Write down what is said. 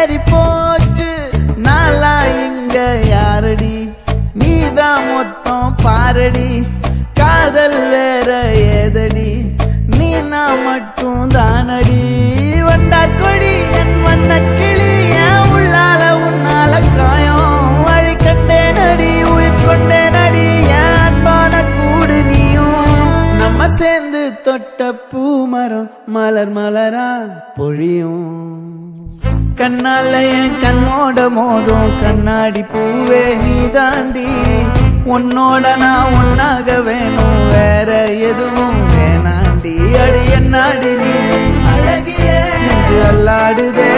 ஏறி போச்சு நாளா இங்க யாரடி நீதான் மொத்தம் பாரடி காதல் வேற ஏதடி நீ நான் மட்டும் தானடி வண்டா கொடி என் வண்ண கிளி என் உள்ளால உன்னால காயம் வழி கண்டே நடி உயிர் கொண்டே நடி என் அன்பான கூடு நீயும் நம்ம சேர்ந்து தொட்ட பூமரம் மலர் மலரா பொழியும் கண்ணால என் கண்ணோட மோதும் கண்ணாடி பூவே நீ தாண்டி உன்னோட நான் ஒன்னாக வேணும் வேற எதுவும் வேணாண்டி அடி என்னாடி நீ அழகியே நெஞ்சு அல்லாடுதே